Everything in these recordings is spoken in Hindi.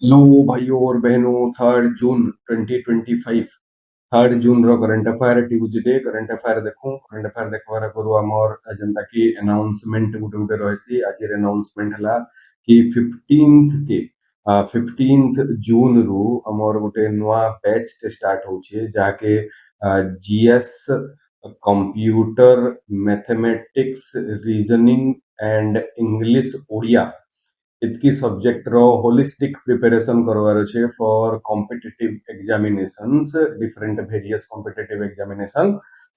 लो भाइयों और बहनों 3 जून 2025 3 जून रो current affair Tuesday current affair देखूं करंट अफेयर देखबार करू हमर जनता की अनाउंसमेंट गुटे गुटे रहसी आज अनाउंसमेंट हला कि 15th के 15th जून रु हमर गुटे नवा बैच स्टार्ट होचे जाके GS computer mathematics reasoning and English Odia इतकी सब्जेक्ट रो होलिस्टिक प्रिपरेशन करवार छे for competitive examinations different various competitive examination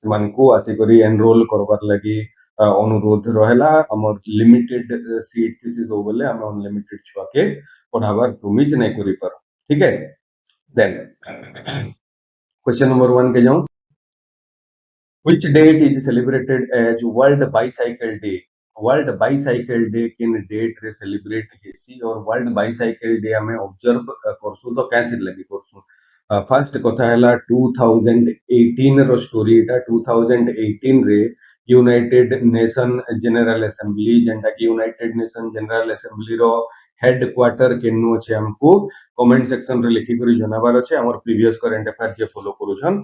सेमान को आसी करी एनरोल करवार लगी अनुरोध रहेला हमर लिमिटेड सीट थीसिस हो बोले हम अनलिमिटेड छुआ के पढ़ावर प्रोमिज नहीं करी पर ठीक है देन क्वेश्चन नंबर 1 के जाऊं Which date is celebrated as World Bicycle Day? World bicycle day किन डेट रे सेलिब्रेट हेसी और वर्ल्ड बाईसाइकिल डे हमें ऑब्जर्व करसु तो कैथि लगी करसु फर्स्ट कथा हैला 2018 रो स्टोरी एटा 2018 रे यूनाइटेड नेशन जनरल असेंबली जेंटा कि यूनाइटेड नेशन जनरल असेंबली रो हेडक्वार्टर केनु अछि हमको कमेंट सेक्शन रे लिखि करी जनाबार अछि हमर प्रीवियस करंट अफेयर जे फॉलो करूछन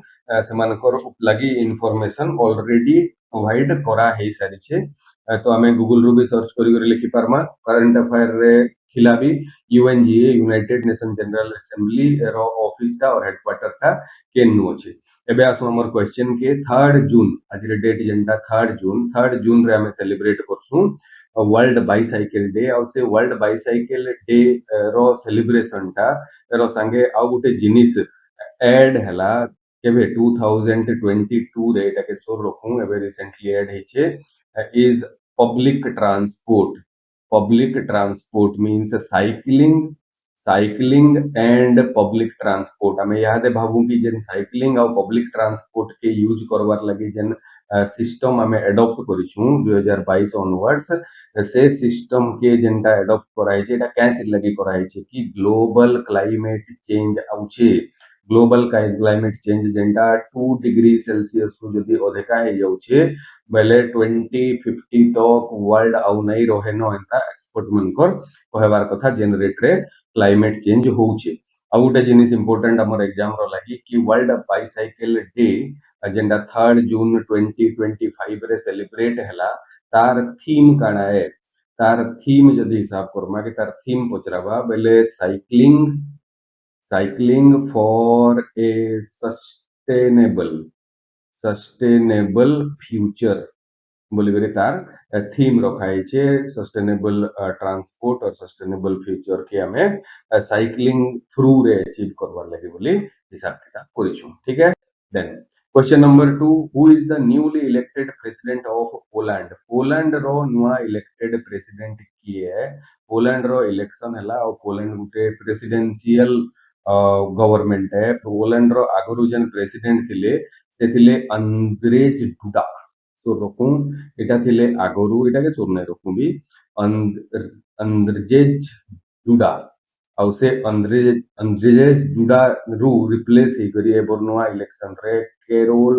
सेमानकर लगी इन्फॉर्मेशन ऑलरेडी प्रोवाइड करा हे सारी छे तो आमे गूगल रू भी सर्च करी करी लिखि पारमा करंट अफेयर रे थिला भी UNGA United Nation General Assembly रो ऑफिस का और हेडक्वार्टर का केनु अछि एबे आसु हमर क्वेश्चन के 3 जून आज रे डेट जेंटा 3 जून रे हमें सेलिब्रेट करसु वर्ल्ड बाईसाइकिल डे और से वर्ल्ड बाईसाइकिल डे रो सेलिब्रेशन टा रो संगे आ गुटे जिनिस ऐड हला केबे 2022 रे एटा के सोर रखू एबे रिसेंटली ऐड हेचे is public transport means cycling and public transport हमें याद है भावू की जन साइकिलिंग और पब्लिक ट्रांसपोर्ट के यूज करवार लगी जन सिस्टम हमें एडॉप्ट करिछु 2022 ऑनवर्ड्स से सिस्टम के जेंटा एडॉप्ट कराई छे एटा कैथि लगी कराई छे कि ग्लोबल क्लाइमेट चेंज आउछे ग्लोबल क्लाइमेट चेंज जेंटा 2 डिग्री सेल्सियस रु जदी अधिका हे जाउछे बेले 2050 तक वर्ल्ड आउ नहीं रहे न एंता एक्सपर्ट मनकर कहबार कथा जनरेट रे क्लाइमेट चेंज होउछे आ गुटे जिनिस इंपोर्टेंट हमर एग्जाम रो लागि कि वर्ल्ड बाईसाइकिल डे जेंटा 3 जून 2025 रे सेलिब्रेट हला तार थीम काना है तार थीम जदी हिसाब करमा कि तार थीम पचराबा बेले cycling for a sustainable future बोलिबरे तार थीम रखाई छे सस्टेनेबल ट्रांसपोर्ट और सस्टेनेबल फ्यूचर के हमें साइक्लिंग थ्रू रे अचीव करवार लगे बोली हिसाब किताब करिछु ठीक है then question number 2 who is the newly elected president of Poland Poland रो नुआ इलेक्टेड प्रेसिडेंट किए पोलैंड रो इलेक्शन हला और पोलैंड गुटे प्रेसिडेंशियल गवर्नमेंट है पोलैंड रो आगरु जन प्रेसिडेंट थिले से थिले अंद्रेज डुडा तो रखू एटा थिले आगरु एटा के सुरने रखू भी अंद्रेज डुडा और से अंद्रेज डुडा रू रिप्लेस ही करी एबर नोआ इलेक्शन रे केरोल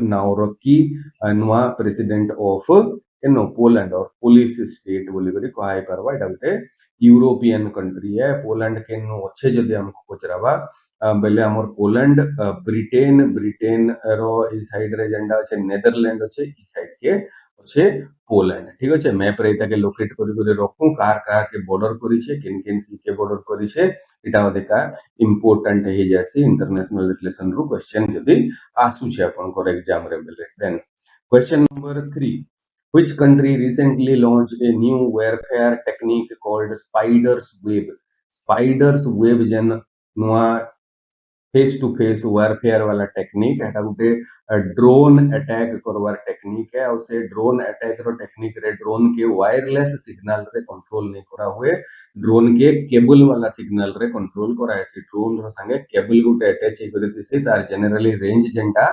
नावरोकी नुआ प्रेसिडेंट ऑफ एनो पोलैंड और पुलिस स्टेट बोली करी कहाई परवा एटा गुटे यूरोपियन कंट्री है पोलैंड के नो अच्छे जदि हमको पचराबा बेले हमर पोलैंड ब्रिटेन रो ई साइड रे जेंडा আছে नेदरलैंड আছে ई साइड के আছে पोलैंड ठीक আছে मैप रे ताके लोकेट करी करी रखू कार के बॉर्डर करी छे किन सी के बॉर्डर करी छे एटा अधिका इंपोर्टेंट हे जैसी इंटरनेशनल रिलेशन रो क्वेश्चन जदि आसु छे अपन को एग्जाम रे बेले then question number 3 Which country recently launched a new warfare technique called Spider's Web? Spider's Web जन नुआ फेस टू फेस वारफेयर वाला टेक्निक एटा गुटे ड्रोन अटैक करवार टेक्निक है और से ड्रोन अटैक रो टेक्निक रे ड्रोन के वायरलेस सिग्नल रे कंट्रोल नहीं करा हुए ड्रोन के केबल वाला सिग्नल रे कंट्रोल करा है से ड्रोन रो संगे केबल गुटे अटैच हे करति से तार जनरली रेंज जेंटा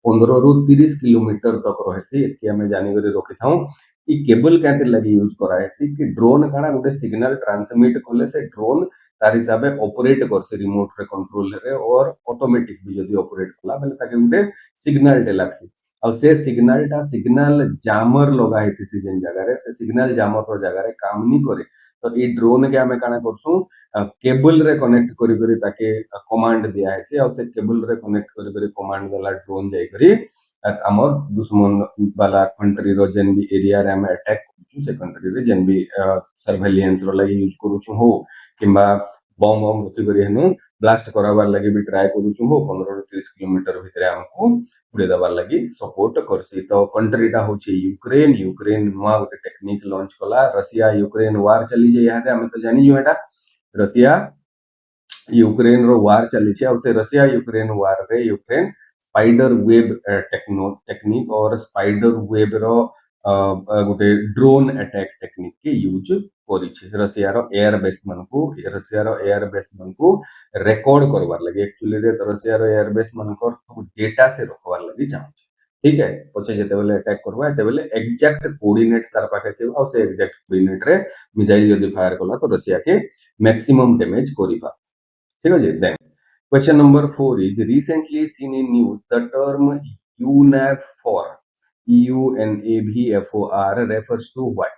15 रु 30 किलोमीटर तक रहसी एतके हमें जानि करी रखिथाऊ ई केबल कैते लगी यूज करा है सी कि ड्रोन काना गुटे सिग्नल ट्रांसमिट करले से ड्रोन तार हिसाबे ऑपरेट कर से रिमोट रे कंट्रोल रे और ऑटोमेटिक भी जदी ऑपरेट कला बेले ताके गुटे सिग्नल डेलाक्सी और से सिग्नल जामर लगा हेती सी जेन जगह रे से सिग्नल जामर रो जगह रे काम नहीं करे तो ई ड्रोन के आमे काना करसु केबल रे कनेक्ट करी करी ताके कमांड दिया है से और से केबल रे कनेक्ट करी करी कमांड देला ड्रोन जाई करी हमर दुश्मन वाला कंट्री रो जेन भी एरिया रे हम अटैक करू से कंट्री रे जेन भी सर्वेलिएंस रो लगी यूज करू छु हो किंबा बम बम रखी करी हेनु ब्लास्ट कराबार लगी भी ट्राई करू छु हो 15 ରୁ 30 किलोमीटर भितरे हमको उड़े दबार लगी सपोर्ट करसी तो कंट्री टा होची यूक्रेन यूक्रेन नुआ गोटे टेक्निक लॉन्च कला रशिया यूक्रेन वार चली जे यादे हम तो जानि जो हेटा रशिया यूक्रेन रो वार चली छे और से रशिया यूक्रेन वार रे यूक्रेन स्पाइडर वेब टेक्निक और स्पाइडर वेब रो गोटे ड्रोन अटैक टेक्निक के यूज करी छे रशिया रो एयर बेस मन को रिकॉर्ड करवार लगे एक्चुअली रे तो रशिया रो एयर बेस मन को डेटा से रखवार लगी चाहू ठीक है पछे जेते बेले अटैक करवा एते बेले एग्जैक्ट कोऑर्डिनेट तार पाखे थिबा और से एग्जैक्ट कोऑर्डिनेट रे मिसाइल यदि फायर कला तो रशिया के मैक्सिमम डैमेज करिबा ठीक है then question number 4 is recently seen in news the term UNAVFOR UNAVFOR refers to what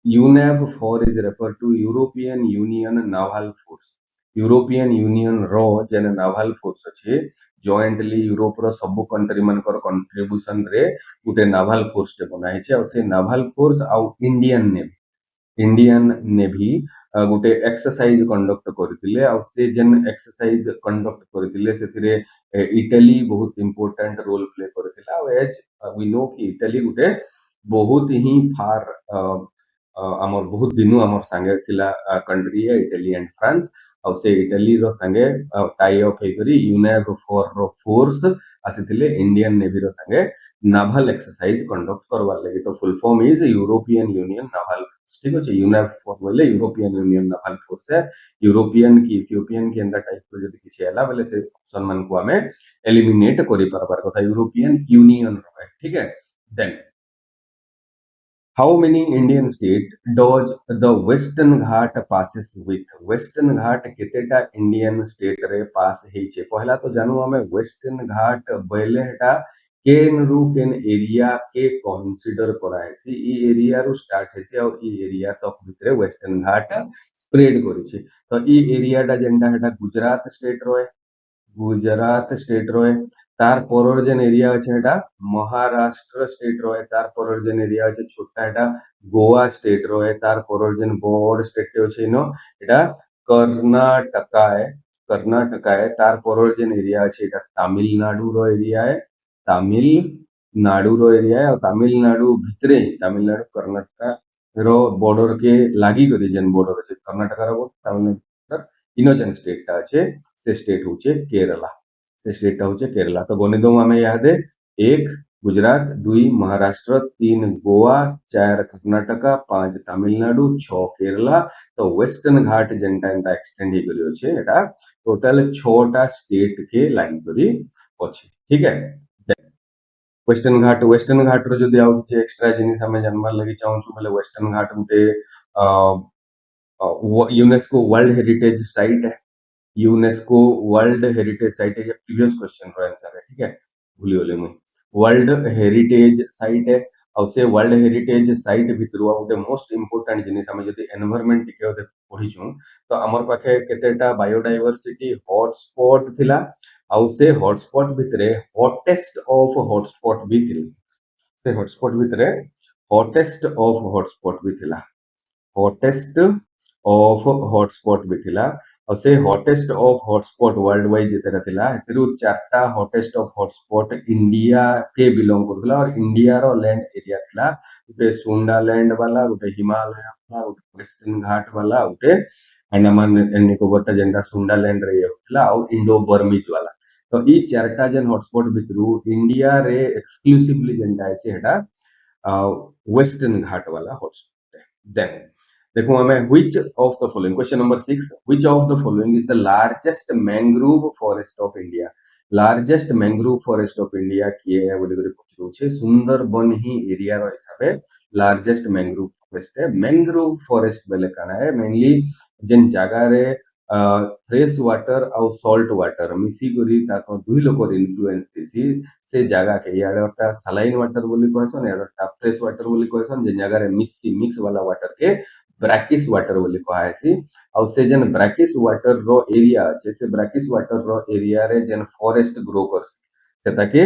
UNAVFOR is referred to European Union Naval Force European Union रो जेन नाभाल फोर्स अछि जॉइंटली यूरोप रो सब कंट्री मनकर कंट्रीब्यूशन रे गुटे नाभाल फोर्स ते बनाई छै और से नाभाल फोर्स आ इंडियन नेवी गोटे एक्सरसाइज कंडक्ट करथिले और से जेन एक्सरसाइज कंडक्ट करथिले सेथिरे इटली बहुत इंपोर्टेंट रोल प्ले करथिला और एज वी नो कि इटली गोटे बहुत ही फार हमर बहुत दिनु हमर संगे थिला कंट्री है इटली एंड फ्रांस और से इटली रो संगे टाई अप हे करी यूनेव फॉर रो फोर्स आसीथिले इंडियन नेवी रो संगे नावल एक्सरसाइज कंडक्ट करवार लगी तो full form is European Union naval ठीक है यूनेव फॉर बोले यूरोपियन यूनियन नावल फोर्स है यूरोपियन की इथियोपियन के अंदर टाइप को जदी किछि हला बोले से ऑप्शन मन को हमें एलिमिनेट करि परबार कथा यूरोपियन यूनियन रो ठीक है then How many Indian state does the Western Ghat passes with? Western Ghat केतेटा Indian state रे पास हेचे पहला तो जानू हमें Western Ghat बोले हेटा केन रू केन एरिया के कंसीडर करा हेसी ई एरिया रू स्टार्ट हेसी और ई एरिया तक भितरे Western Ghat स्प्रेड करी छे तो ई एरिया डा जेंडा हेटा गुजरात स्टेट रो गुजरात स्टेट रो तार परर जेन एरिया আছে এটা महाराष्ट्र स्टेट रो तार परर जेन एरिया আছে छोटा এটা गोवा स्टेट रो तार परर जेन बड़ स्टेट আছে नो এটা कर्नाटका है तार परर जेन एरिया আছে এটা तमिलनाडु रो एरिया है तमिलनाडु रो एरिया है और तमिलनाडु भितरे तमिलनाडु कर्नाटका रो बॉर्डर के लागी करी जेन बॉर्डर আছে कर्नाटका रो तमिलनाडु इनो जेन स्टेट टा আছে से स्टेट होचे केरला से स्टेट होचे केरला तो गणित में याद है 1 गुजरात 2 महाराष्ट्र 3 गोवा 4 कर्नाटका 5 तमिलनाडु 6 केरला तो वेस्टर्न घाट जेनटा एंता एक्सटेंड हे गलियो छे एटा टोटल 6 टा स्टेट के लागि करी अछि ठीक है वेस्टर्न घाट रो जदी आउ जे एक्स्ट्रा जिनिस हमें जानबार लागि चाहू छु बोले वेस्टर्न घाट गुटे यूनेस्को वर्ल्ड हेरिटेज साइट है यूनेस्को वर्ल्ड हेरिटेज साइट है प्रीवियस क्वेश्चन रो आंसर है ठीक है भूली बोले मुई वर्ल्ड हेरिटेज साइट है और से वर्ल्ड हेरिटेज साइट भितरु गोटे मोस्ट इंपोर्टेंट जिनिस हम जदी एनवायरनमेंट टिके पढी छु तो हमर पाखे केतेटा बायोडायवर्सिटी हॉटस्पॉट थिला और से हॉटस्पॉट भितरे हॉटेस्ट ऑफ हॉटस्पॉट भी थिला से हॉटस्पॉट भितरे हॉटेस्ट ऑफ हॉटस्पॉट भी थिला हॉटेस्ट ऑफ हॉटस्पॉट भी थिला और से hottest of hotspot world wide जेतेरा थिला हेतरु चारटा हॉटेस्ट ऑफ हॉटस्पॉट इंडिया के बिलोंग करथला और इंडिया रो लैंड एरिया थिला गोटे सुंडा लैंड वाला गोटे हिमालय वाला गोटे वेस्टर्न घाट वाला गोटे अंडमान एंड निकोबार टा जेंडा सुंडा लैंड रे होथला और इंडो बर्मीज वाला तो ई चारटा जेन हॉटस्पॉट भितरु इंडिया रे एक्सक्लूसिवली जेंडा ऐसे हेडा वेस्टर्न घाट वाला हॉटस्पॉट देन देखो हमें which of the following question number 6 which of the following is the largest mangrove forest of India largest mangrove forest of India किए है बोली करे पूछो छे सुंदरबन ही एरिया रो हिसाबे largest mangrove forest है mangrove forest बेले काना है मेनली जेन जगह रे फ्रेश वाटर और सॉल्ट वाटर मिसी करी ताको दुई लोकर इन्फ्लुएंस दिसी से जगह के याडा सलाइन वाटर बोली कहसन याडा फ्रेश वाटर बोली कहसन जे जगह रे मिक्स वाला वाटर के ब्राकिस वाटर बोली कहासी आउ से जेन ब्राकिस वाटर रो एरिया अच्छे से ब्राकिस वाटर रो एरिया रे जेन फॉरेस्ट ग्रो करसी सेताके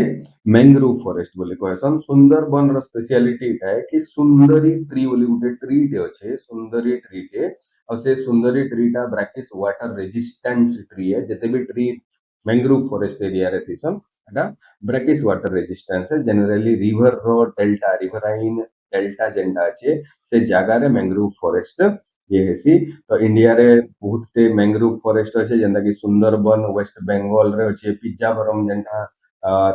मैंग्रोव फॉरेस्ट बोली कहसन सुंदरबन रो स्पेशलिटी है कि सुंदरी ट्री बोली गुटे ट्री टे अच्छे सुंदरी ट्री टे और से सुंदरी ट्री टा ब्राकिस वाटर रेजिस्टेंस ट्री है जते भी ट्री मैंग्रोव फॉरेस्ट एरिया रे थिसन एटा ब्राकिस वाटर रेजिस्टेंस है जनरली रिवर रो डेल्टा रिवराइन डेल्टा जेंटा अच्छे से जगह रे मैंग्रोव फॉरेस्ट ये हेसी तो इंडिया रे बहुत टे मैंग्रोव फॉरेस्ट अच्छे जेंता कि सुंदरबन वेस्ट बंगाल रे अच्छे पिज्जावरम जेंटा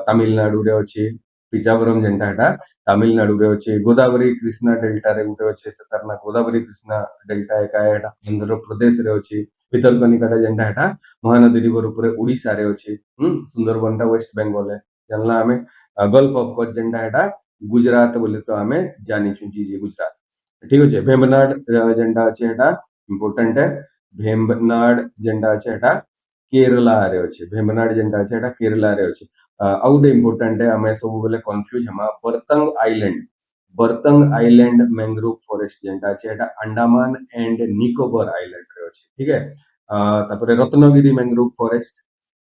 तमिलनाडु रे अच्छे पिज्जावरम जेंटा हेटा तमिलनाडु रे अच्छे गोदावरी कृष्णा डेल्टा रे गुटे अच्छे तरना गोदावरी कृष्णा डेल्टा एका हेटा आंध्र प्रदेश रे अच्छे भितरकनिका जेंटा हेटा महानदी रिवर ऊपर ओडिसा रे अच्छे सुंदरबन टा वेस्ट बंगाल है जानला हमें गल्फ ऑफ कच्छ जेंटा हेटा गुजरात बोले तो हमें जानी चीज गुजरात ठीक अच्छे भेम्बनाड जेंटा अच्छे हेटा इंपोर्टेंट है भेम्बनाड जेंटा अच्छे हेटा केरला रे अच्छे भेम्बनाड जेंटा अच्छे हेटा केरला रे अच्छे ଆଉ ଗୋଟେ ଇମ୍ପୋର୍ଟାଣ୍ଟ ଆମେ ସବୁବେଳେ କନଫ୍ୟୁଜ ହେମା बर्तंग आइलैंड मैंग्रोव फॉरेस्ट जेंटा अच्छे एटा अंडमान एंड निकोबर आइलैंड रे अच्छे ठीक है तापरे Ratnagiri mangrove forest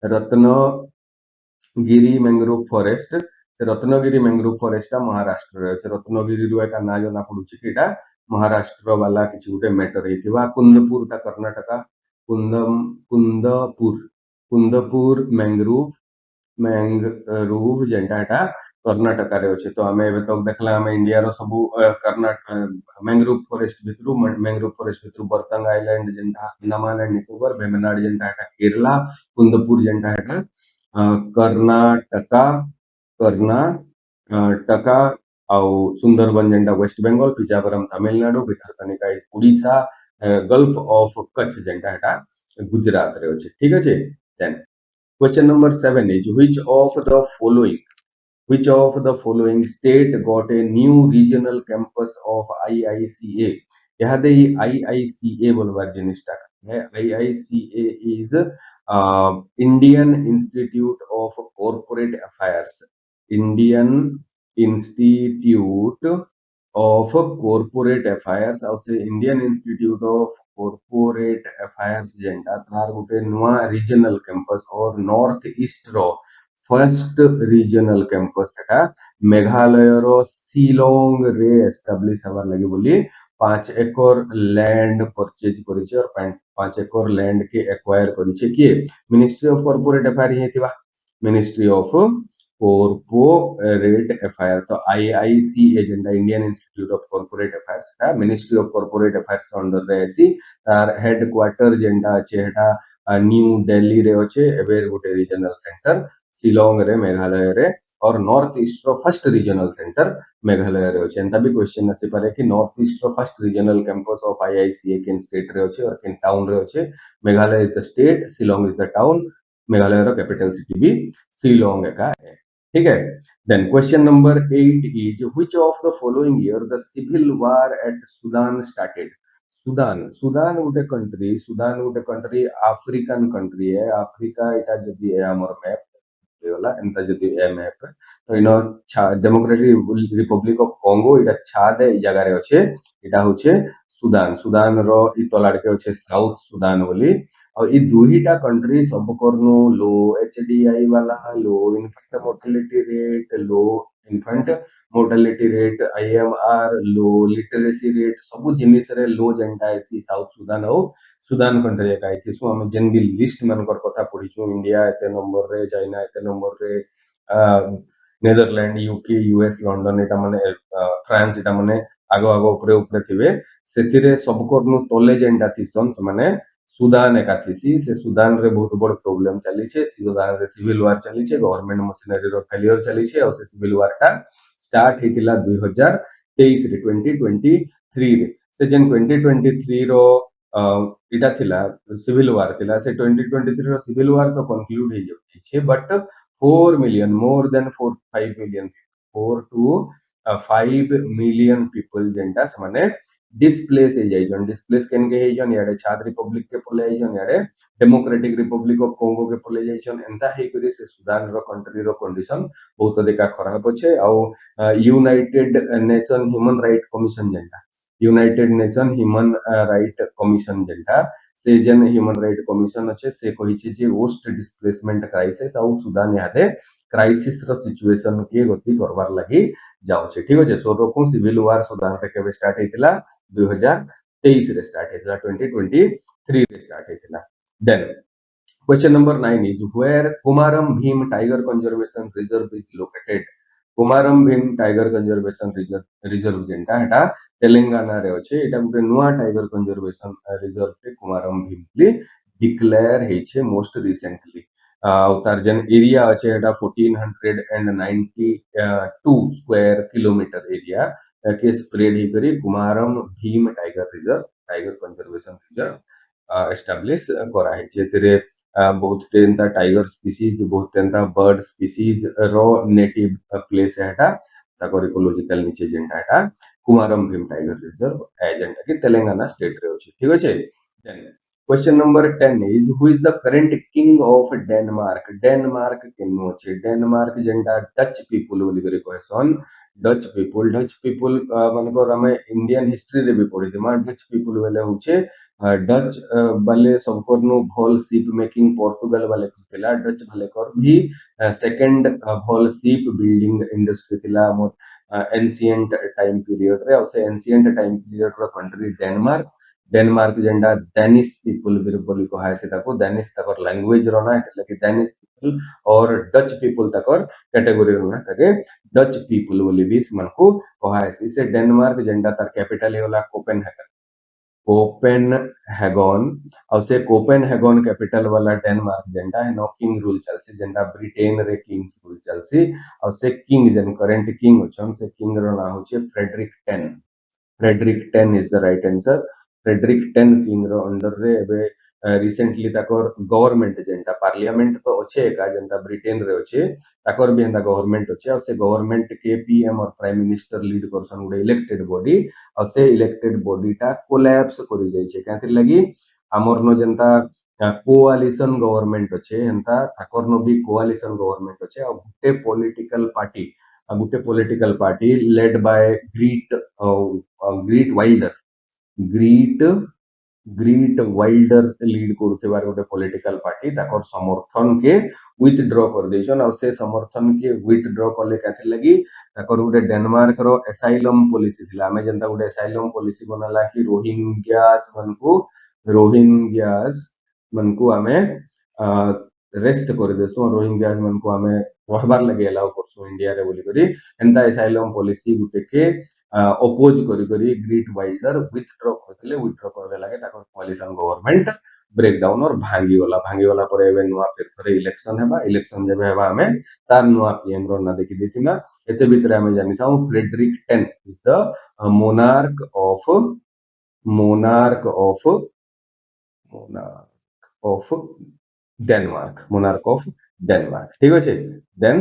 Ratnagiri mangrove forest से रत्नगिरी मैंग्रोव फॉरेस्ट महाराष्ट्र रे अच्छे रत्नगिरी रो एका ना जना पडुची किटा महाराष्ट्र वाला किछि गुटे मैटर हेतिवा कुंदपुर टा कर्नाटका कुंदपुर कुंदपुर मैंग्रोव जेंटा हेटा कर्नाटका रे अछि तो हमें एबे तक देखला हमें इंडिया रो सब कर्नाटक मैंग्रोव फॉरेस्ट भितरु बर्तंग आइलैंड जेंटा अंडमान एंड निकोबर वेम्बनाड जेंटा हेटा केरला कुंदपुर जेंटा हेटा कर्नाटका कर्नाटका आउ सुंदरबन जेंटा west Bengal Pichavaram Tamil Nadu Bhitarkanika Orissa gulf of Kutch जेंटा हेटा गुजरात रे अछि ठीक अछि then Question number 7 is which of the following state got a new regional campus of IICA? यहाँ दे IICA बोलबार जिनिसटा है IICA is Indian Institute of Corporate Affairs Indian Institute of Corporate Affairs ଆଉ से Indian Institute of Corporate Affairs जेंटा तार गुटे नुआ रीजनल कैंपस और नॉर्थ ईस्ट रो फर्स्ट रीजनल कैंपस सेटा मेघालय रो शिलोंग रे एस्टाब्लिश हबार लागि बोली 5 एकड़ लैंड परचेज करिছে और 5 एकड़ लैंड के एक्वायर करिছে कि मिनिस्ट्री ऑफ कॉर्पोरेट अफेयर हेतिबा मिनिस्ट्री ऑफ कॉर्पोरेट अफेयर तो आईआईसी एजेंडा Indian Institute of corporate Affairs ता ministry of corporate affairs under रे आसी तार हेडक्वार्टर जेंडा अछि हेटा न्यू दिल्ली रे अछि एबे गोटे रीजनल सेंटर शिलोंग रे मेघालय रे और नॉर्थ ईस्ट रो फर्स्ट रीजनल सेंटर मेघालय रे अछि एंता भी क्वेश्चन आसी पारे कि नॉर्थ ईस्ट रो first regional campus of IICA केन स्टेट रे अछि और केन टाउन रे अछि Meghalaya is the state Shillong is the town Meghalaya रो कैपिटल सिटी भी शिलोंग का है ठीक है then question number 8 is which of the following year the civil war at Sudan started Sudan गोटे कंट्री अफ्रीकन कंट्री है अफ्रीका एटा जदी है हमर मैप होला एंता जदी ए मैप तो इनो डेमोक्रेटिक रिपब्लिक ऑफ कांगो एटा छादे जगह रे अछि एटा होचे सुदान रो इ तलाड़ के अछि साउथ सुदान बोली और इ दुहीटा कंट्री सब करनु लो एचडीआई वाला low infant mortality rate IMR low literacy rate सब जिनिस रे लो जेंटा एसी साउथ सुदान हो सुदान कंट्री का इथिसु हम जेन भी लिस्ट मनकर कथा पढिछु इंडिया एते नंबर रे चाइना एते नंबर रे नेदरलैंड यूके यूएस लंडन एटा माने फ्रांस एटा माने आगो आगो ऊपर ऊपर थिबे सेथिरे सब करनु तले जेंटा थिसन माने सुदान एकाथिसी से सुदान रे बहुत बड़ प्रॉब्लम चली छे सुदान रे सिविल वार चली छे गवर्नमेंट मशीनरी रो फेलियर चली छे और से सिविल वार टा स्टार्ट हेतिला 2023 रे 2023 रे से जेन 2023 रो इटा थिला सिविल वार थिला से 2023 रो सिविल वार तो कंक्लूड हे जाउची छे but 4 million more than 5 million 4 to 5 million people जेंटा माने डिस्प्लेस हे जाइजन डिस्प्लेस केन के हेजन याडे छाद रिपब्लिक के पले जाइजन याडे डेमोक्रेटिक रिपब्लिक ऑफ कांगो के पले जाइजन एंता हे करी से सुदान रो कंट्री रो कंडीशन बहुत अधिक खराब अछि आ United Nation human right commission जेंटा United Nation human right commission जेनटा से जेन ह्यूमन राइट कमिशन अच्छे से कही जे पोस्ट डिस्प्लेसमेंट क्राइसिस आउ सुदान यादे क्राइसिस रो सिचुएशन के गति करबार लगी जाउछे ठीक अछि सो रखु सिविल वार सुदान रे केबे स्टार्ट हेतिला 2023 रे स्टार्ट हेतिला 2023 रे स्टार्ट हेतिला then question number 9 is where Kumaram Bhim Tiger Conservation Reserve is located. Kumaram Bheem tiger conservation reserve जेनटा हेटा तेलंगाना रे अछि एटा गुटे नुवा टाइगर कंजर्वेशन रिजर्व पे कुमारम भीम प्ली डिक्लेयर हेछे मोस्ट रिसेंटली तार जेन एरिया अछि हेटा 1492 स्क्वायर किलोमीटर एरिया के स्प्रेड ही करी Kumaram Bheem tiger conservation reserve establish करा हेछे एतरे बहुत टेंता टाइगर स्पीसीज बहुत टेंता बर्ड स्पीसीज रो नेटिव प्लेस हेटा ताकर इकोलॉजिकल नीचे जेंटा हेटा कुमारम भीम टाइगर रिजर्व जेंटा कि तेलंगाना स्टेट रे अछि ठीक अछि then question number 10 is who is the current king of Denmark केनु अछि डेनमार्क जेंटा डच पीपल बोली करे कहसन डच पीपल मानकर हमें इंडियन हिस्ट्री रे भी पढ़ी दिमा डच पीपल वाले होचे डच वाले सबकोनु भल शिप मेकिंग पोर्तुगल वाले थिला डच वाले कर भी सेकंड भल शिप बिल्डिंग इंडस्ट्री थिला एंशिएंट टाइम पीरियड रे से एंशिएंट टाइम पीरियड रो कंट्री डेनमार्क जेंडा डेनिश पीपल बोली कहा से ताको डेनिश तकर लैंग्वेज रना कि डेनिश पीपल और डच पीपल तकर कैटेगरी रना ताके डच पीपल बोली भी मनको कहा से डेनमार्क जेंडा तार कैपिटल होला कोपेनहेगन और से कोपेनहेगन कैपिटल वाला डेनमार्क जेंडा है नो किंग रूल चलसी जेंडा ब्रिटेन रे किंग्स रूल चलसी और से किंग जेन करंट किंग होछन से किंग रो ना होचे Frederick 10 is the right answer Frederick 10 king रो अंडर रे एबे रिसेंटली ताकर गवर्नमेंट जेंटा पार्लियामेंट तो अच्छे का जेंटा ब्रिटेन रे अच्छे ताकर भी हेंदा गवर्नमेंट अच्छे और से गवर्नमेंट के पीएम और प्राइम मिनिस्टर लीड करसन गुडे इलेक्टेड बॉडी और से इलेक्टेड बॉडी टा कोलैप्स करि जाय छे कातिर लगी हमर नो जेंता कोआलिशन गवर्नमेंट अच्छे हेंता ताकर नो भी कोआलिशन गवर्नमेंट अच्छे और गुटे political party led by Geert Wilder Geert Geert Wilder lead करथेबार गोटे पॉलिटिकल पार्टी ताकर समर्थन के विथड्रॉ कर देछन और से समर्थन के विथड्रॉ करले काथे लगी ताकर गोटे डेनमार्क रो एसाइलम पॉलिसी थिला हमें जनता गोटे एसाइलम पॉलिसी बनाला कि रोहिंग्यास मनकू हमें रेस्ट कर देसु रोहिंग्यास मनकू हमें रहबार लगे अलाउ करसु इंडिया रे बोली करी एंता एसाइलम पॉलिसी गुटे के अपोज करी करी ग्रीट वाइल्डर विथड्रॉ कर लागे ताकर कोलिशन गवर्नमेंट ब्रेकडाउन और भांगी वाला पर एबे नुआ फिर थरे इलेक्शन जेबे हेबा हमें तार नुआ पीएम रो ना देखि देथिमा एते भीतर हमें जानिता हूं Frederick 10 is the monarch of monarch of Denmark ठीक अछि देन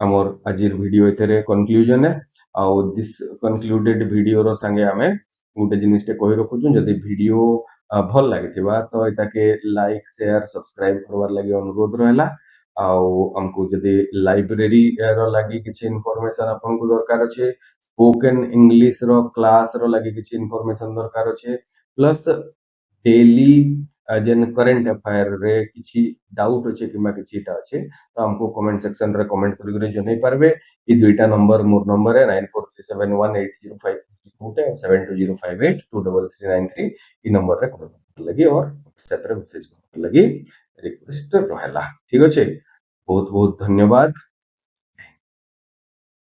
हमर आजिर वीडियो एथरे कंक्लूजन है आउ दिस कंक्लूडेड वीडियो रो संगे हमें गुटे जिनिस टे कहि रखुछु जदि वीडियो भल लागिथिबा तो एताके लाइक शेयर सब्सक्राइब करवार लागि अनुरोध रहला आउ हमको जदि लाइब्रेरी रो लागि किछि इंफॉर्मेशन आपन को दरकार अछि स्पोकन इंग्लिश रो क्लास रो लागि किछि इंफॉर्मेशन दरकार अछि प्लस डेली जेन करंट अफेयर रे किछि डाउट अछि किमा किछिटा अछि तो हमको कमेंट सेक्शन रे कमेंट करि जनै पारबे ई दुईटा नंबर मोर नंबर है 94371805 कोटे 7205823393 ई नंबर रे कमेंट लगी और व्हाट्सएप रे मैसेज लगी रिक्वेस्ट रहला ठीक अछि बहुत बहुत धन्यवाद।